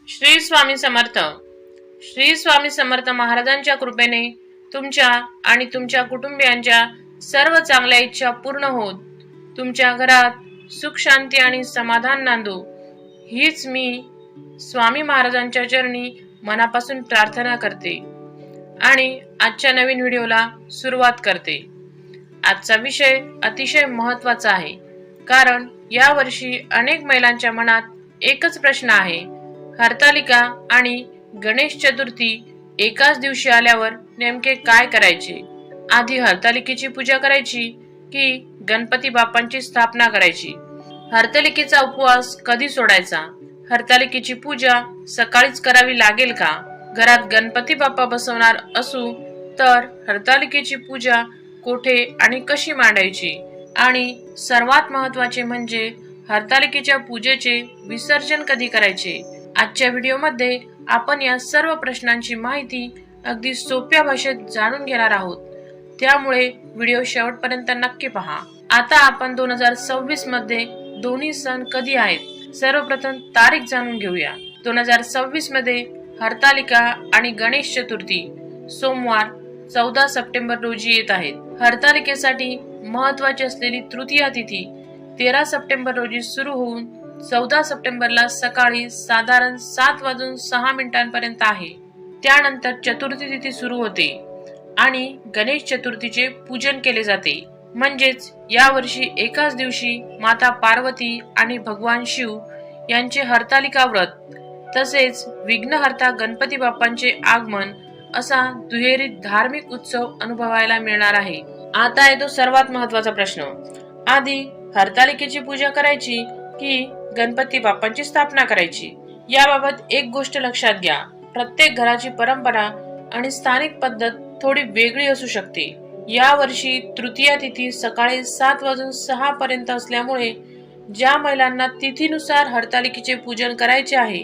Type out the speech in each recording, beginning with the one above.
श्री स्वामी समर्थ. श्री स्वामी समर्थ महाराजांच्या कृपेने तुमच्या आणि तुमच्या कुटुंबियांच्या सर्व चांगल्या इच्छा पूर्ण होत तुमच्या घरात सुख शांती आणि समाधान नांदो हीच मी स्वामी महाराजांच्या चरणी मनापासून प्रार्थना करते आणि आजच्या नवीन व्हिडिओला सुरुवात करते. आजचा विषय अतिशय महत्त्वाचा आहे, कारण या वर्षी अनेक महिलांच्या मनात एकच प्रश्न आहे, हरतालिका आणि गणेश चतुर्थी एकाच दिवशी आल्यावर नेमके काय करायचे? आधी हरतालिकेची पूजा करायची की गणपती बाप्पांची स्थापना करायची? हरतालिकेचा उपवास कधी सोडायचा? हरतालिकेची पूजा सकाळीच करावी लागेल का? घरात गणपती बाप्पा बसवणार असू तर हरतालिकेची पूजा कोठे आणि कशी मांडायची? आणि सर्वात महत्त्वाचे म्हणजे हरतालिकेच्या पूजेचे विसर्जन कधी करायचे? आजच्या व्हिडिओमध्ये आपण या सर्व प्रश्नांची माहिती अगदी सोप्या भाषेत जाणून घेणार आहोत, त्यामुळे व्हिडिओ शेवटपर्यंत नक्की पहा. आता आपण 2026 मध्ये दोन्ही सण कधी आहेत? सर्वप्रथम तारीख जाणून घेऊया. 2026 मध्ये हरतालिका आणि गणेश चतुर्थी सोमवार 14 सप्टेंबर रोजी येत आहेत. हरतालिकेसाठी महत्त्वाची असलेली तृतीया तिथी 13 सप्टेंबर रोजी सुरू होऊन 14 सप्टेंबरला सकाळी साधारण 7:06 आहे. त्यानंतर चतुर्थी तिथी सुरू होते आणि गणेश चतुर्थीचे पूजन केले जाते. म्हणजेच या वर्षी एकाच दिवशी माता पार्वती आणि भगवान शिव यांचे हरतालिका व्रत तसेच विघ्नहर्ता गणपती बाप्पांचे आगमन असा दुहेरी धार्मिक उत्सव अनुभवायला मिळणार आहे. आता येतो सर्वात महत्त्वाचा प्रश्न, आधी हरतालिकेची पूजा करायची की गणपती बाप्पांची स्थापना करायची? याबाबत एक गोष्ट लक्षात घ्या, प्रत्येक घराची परंपरा आणि स्थानिक पद्धत थोडी वेगळी असू शकते. या वर्षी तृतीया तिथी सकाळी 7:06 असल्यामुळे ज्या महिलांना तिथीनुसार हरतालिकेचे पूजन करायचे आहे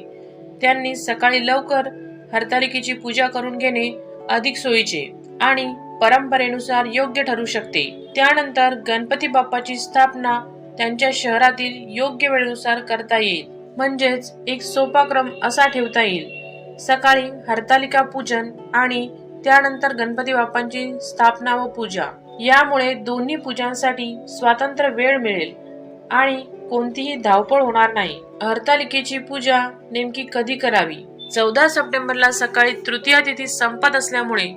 त्यांनी सकाळी लवकर हरतालिकेची पूजा करून घेणे अधिक सोयीचे आणि परंपरेनुसार योग्य ठरू शकते. त्यानंतर गणपती बाप्पाची स्थापना त्यांच्या शहरातील योग्य वेळेनुसार करता येईल. म्हणजेच एक सोपा क्रम असा ठेवता येईल, सकाळी हरतालिका पूजन आणि त्यानंतर गणपती बाप्पांची स्थापना व पूजा. यामुळे दोन्ही पूजांसाठी स्वतंत्र वेळ मिळेल आणि कोणतीही धावपळ होणार नाही. हरतालिकेची पूजा नेमकी कधी करावी? 14 सप्टेंबरला सकाळी तृतीया तिथी संपत असल्यामुळे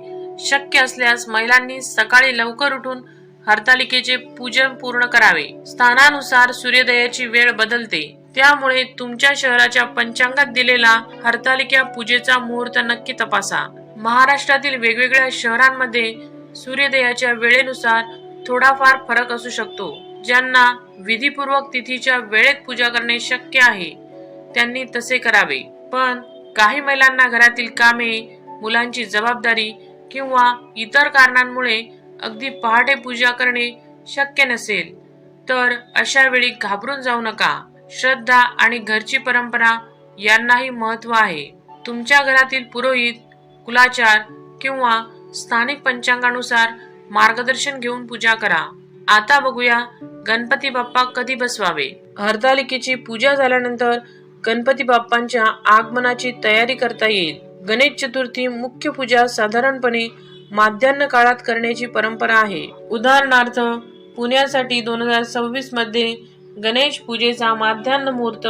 शक्य असल्यास महिलांनी सकाळी लवकर उठून हरतालिकेचे पूजन पूर्ण करावे. स्थानानुसार सूर्योदयाची वेळ बदलते, त्यामुळे तुमच्या शहराच्या पंचांगात दिलेला हरतालिका पूजेचा मुहूर्त नक्की तपासा. महाराष्ट्रातील वेगवेगळ्या शहरांमध्ये सूर्योदयाच्या वेळेनुसार थोडाफार फरक असू शकतो. ज्यांना विधीपूर्वक तिथीच्या वेळेत पूजा करणे शक्य आहे त्यांनी तसे करावे. पण काही महिलांना घरातील कामे, मुलांची जबाबदारी किंवा इतर कारणांमुळे अगदी पहाटे पूजा करणे शक्य नसेल तर अशा वेळी घाबरून जाऊ नका. श्रद्धा आणि घरची परंपरा यांनाही महत्त्व आहे. तुमच्या घरातील पुरोहित, कुलाचार किंवा स्थानिक पंचांगानुसार मार्गदर्शन घेऊन पूजा करा. आता बघूया गणपती बाप्पा कधी बसवावे. हरतालिकेची पूजा झाल्यानंतर गणपती बाप्पांच्या आगमनाची तयारी करता येईल. गणेश चतुर्थी मुख्य पूजा साधारणपणे माध्यान्ह काळात करण्याची परंपरा आहे. उदाहरणार्थ पुण्यासाठी 2026 मध्ये गणेश पूजेचा माध्यान्ह मुहूर्त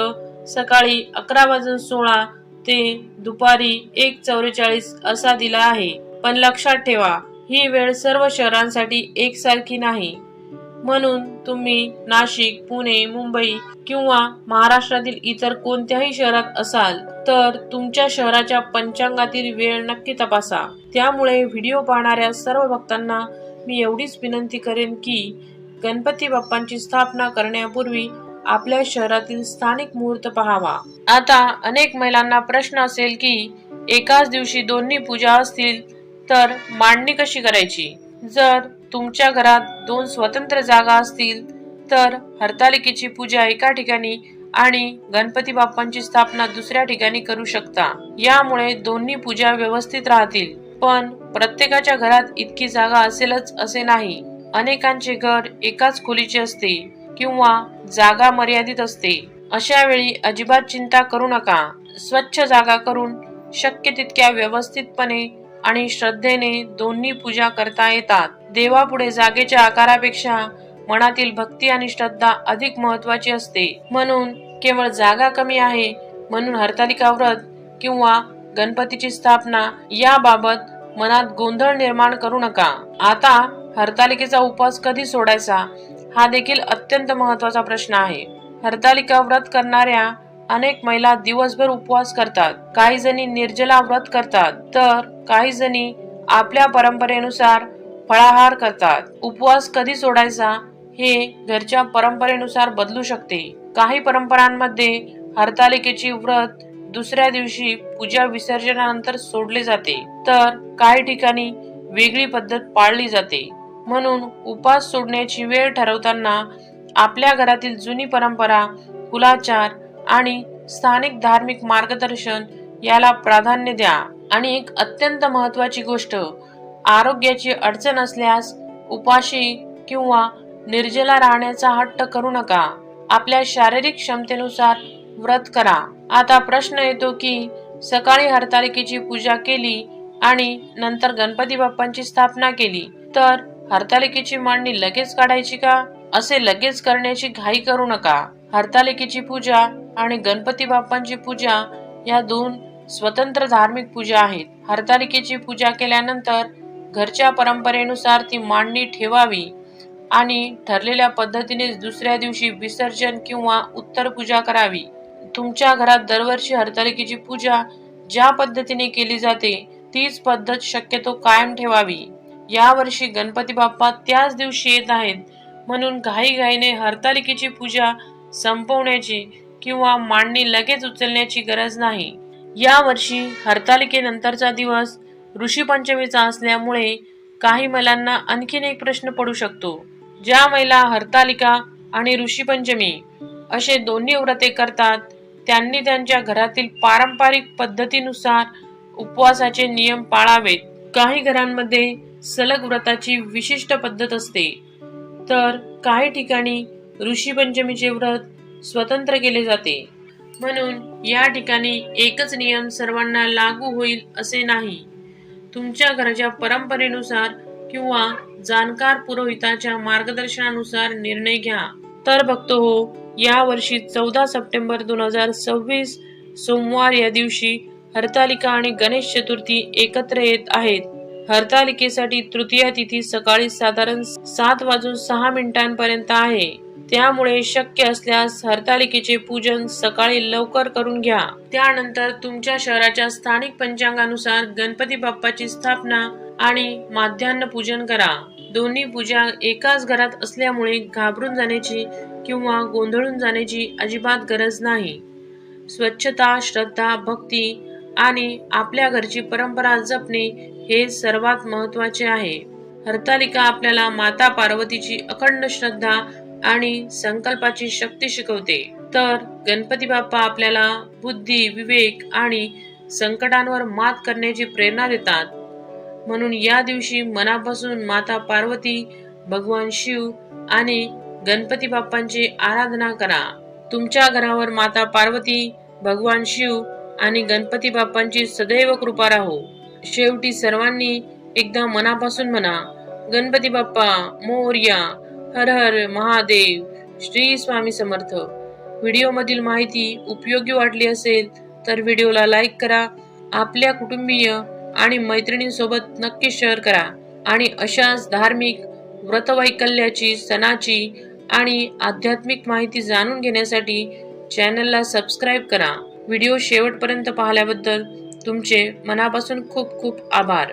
सकाळी 11:16 ते दुपारी 1:44 असा दिला आहे. पण लक्षात ठेवा, ही वेळ सर्व शहरांसाठी एकसारखी नाही. म्हणून तुम्ही नाशिक, पुणे, मुंबई किंवा महाराष्ट्रातील इतर कोणत्याही शहरात असाल तर तुमच्या शहराच्या पंचांगातील वेळ नक्की तपासा. त्यामुळे व्हिडिओ पाहणाऱ्या सर्व भक्तांना मी एवढीच विनंती करेन की गणपती बाप्पांची स्थापना करण्यापूर्वी आपल्या शहरातील स्थानिक मुहूर्त पाहावा. आता अनेक महिलांना प्रश्न असेल की एकाच दिवशी दोन्ही पूजा असतील तर मांडणी कशी करायची? जर तुमच्या घरात 2 स्वतंत्र जागा असतील तर हरतालिकेची पूजा एका ठिकाणी आणि गणपती बाप्पांची स्थापना दुसऱ्या ठिकाणी करू शकता. यामुळे दोन्ही पूजा व्यवस्थित राहतील. पण प्रत्येकाच्या घरात इतकी जागा असेलच असे नाही. अनेकांचे घर एकाच खोलीचे असते किंवा जागा मर्यादित असते. अशा वेळी अजिबात चिंता करू नका. स्वच्छ जागा करून शक्य तितक्या व्यवस्थितपणे आणि श्रद्धेने दोन्ही पूजा करता येतात. देवापुढे जागेच्या आकारापेक्षा मनातील भक्ती आणि श्रद्धा अधिक महत्वाची असते. म्हणून केवळ जागा कमी आहे म्हणून हरतालिका व्रत किंवा गणपतीची स्थापना याबाबत मनात गोंधळ निर्माण करू नका. आता हरतालिकेचा उपवास कधी सोडायचा हा देखील अत्यंत महत्वाचा प्रश्न आहे. हरतालिका व्रत करणाऱ्या अनेक महिला दिवसभर उपवास करतात. काही जणी निर्जला व्रत करतात तर काही जणी आपल्या परंपरेनुसार फळाहार करतात. उपवास कधी सोडायचा हे घरच्या परंपरेनुसार बदलू शकते. काही परंपरांमध्ये हरतालिकेची व्रत दुसऱ्या दिवशी पूजा विसर्जनानंतर सोडले जाते तर काही ठिकाणी वेगळी पद्धत पाळली जाते. म्हणून उपवास सोडण्याची वेळ ठरवताना आपल्या घरातील जुनी परंपरा, कुलाचार आणि स्थानिक धार्मिक मार्गदर्शन याला प्राधान्य द्या. आणि एक अत्यंत महत्वाची गोष्ट, आरोग्याची अडचण असल्यास उपाशी किंवा निर्जला राहण्याचा हट्ट करू नका. आपल्या शारीरिक क्षमतेनुसार व्रत करा. आता प्रश्न येतो की सकाळी हरतालिकेची पूजा केली आणि नंतर गणपती बाप्पांची स्थापना केली तर हरतालिकेची मांडणी लगेच काढायची का? असे लगेच करण्याची घाई करू नका. हरतालिकेची पूजा आणि गणपती बाप्पांची पूजा या दोन स्वतंत्र धार्मिक पूजा आहेत. हरतालिकेची पूजा केल्यानंतर घरच्या परंपरेनुसार ती मांडणी ठेवावी आणि ठरलेल्या पद्धतीने दुसऱ्या दिवशी विसर्जन किंवा उत्तर पूजा करावी. तुमच्या घरात दरवर्षी हरतालिकेची पूजा ज्या पद्धतीने केली जाते तीच पद्धत शक्यतो कायम ठेवावी. यावर्षी गणपती बाप्पा त्याच दिवशी येत आहेत म्हणून घाईघाईने हरतालिकेची पूजा संपवण्याची किंवा मांडणी लगेच उचलण्याची गरज नाही. यावर्षी हरतालिकेनंतरचा दिवस ऋषीपंचमीचा असल्यामुळे काही महिलांना आणखीन एक प्रश्न पडू शकतो. ज्या महिला हरतालिका आणि ऋषीपंचमी असे दोन्ही व्रते करतात त्यांनी त्यांच्या घरातील पारंपरिक पद्धतीनुसार उपवासाचे नियम पाळावेत. काही घरांमध्ये सलग व्रताची विशिष्ट पद्धत असते तर काही ठिकाणी ऋषीपंचमीचे व्रत स्वतंत्र केले जाते. म्हणून या ठिकाणी एकच नियम सर्वांना लागू होईल असे नाही. तुमच्या घराच्या परंपरेनुसार किंवा जाणकार पुरोहिताच्या मार्गदर्शनानुसार निर्णय घ्या. तर बघतो हो, या वर्षी 14 सप्टेंबर 2026 सोमवार या दिवशी हरतालिका आणि गणेश चतुर्थी एकत्र येत आहेत. हरतालिकेसाठी तृतीया तिथी सकाळी साधारण 7:06 आहे. त्यामुळे शक्य असल्यास हरतालिकेचे पूजन सकाळी लवकर करून घ्या. त्यानंतर तुमच्या शहराच्या स्थानिक पंचांगानुसार गणपती बाप्पाची स्थापना आणि माध्यान्ह पूजन करा. दोन्ही पूजा एकाच घरात असल्यामुळे घाबरून जाण्याची किंवा गोंधळून जाण्याची अजिबात गरज नाही. स्वच्छता, श्रद्धा, भक्ती आणि आपल्या घरची परंपरा जपणे हे सर्वात महत्वाचे आहे. हरतालिका आपल्याला माता पार्वतीची अखंड श्रद्धा आणि संकल्पाची शक्ती शिकवते तर गणपती बाप्पा आपल्याला बुद्धी, विवेक आणि संकटांवर मात करण्याची प्रेरणा देतात. म्हणून या दिवशी मनापासून माता पार्वती, भगवान शिव आणि गणपती बाप्पांची आराधना करा. तुमच्या घरावर माता पार्वती, भगवान शिव आणि गणपती बाप्पांची सदैव कृपा राहो. शेवटी सर्वांनी एकदा मनापासून म्हणा, गणपती बाप्पा मोरया, हर हर महादेव, श्री स्वामी समर्थ. व्हिडिओ मधील माहिती उपयोगी वाटली असेल तर व्हिडिओला लाईक करा. आपल्या कुटुंबीय आणि मैत्रिणींसोबत नक्की शेअर करा. आणि अशाच धार्मिक, व्रतवैकल्याची, सणाची आणि आध्यात्मिक माहिती जाणून घेण्यासाठी चॅनलला सबस्क्राईब करा. व्हिडिओ शेवटपर्यंत पाहिल्याबद्दल तुमचे मनापासून खूप खूप आभार.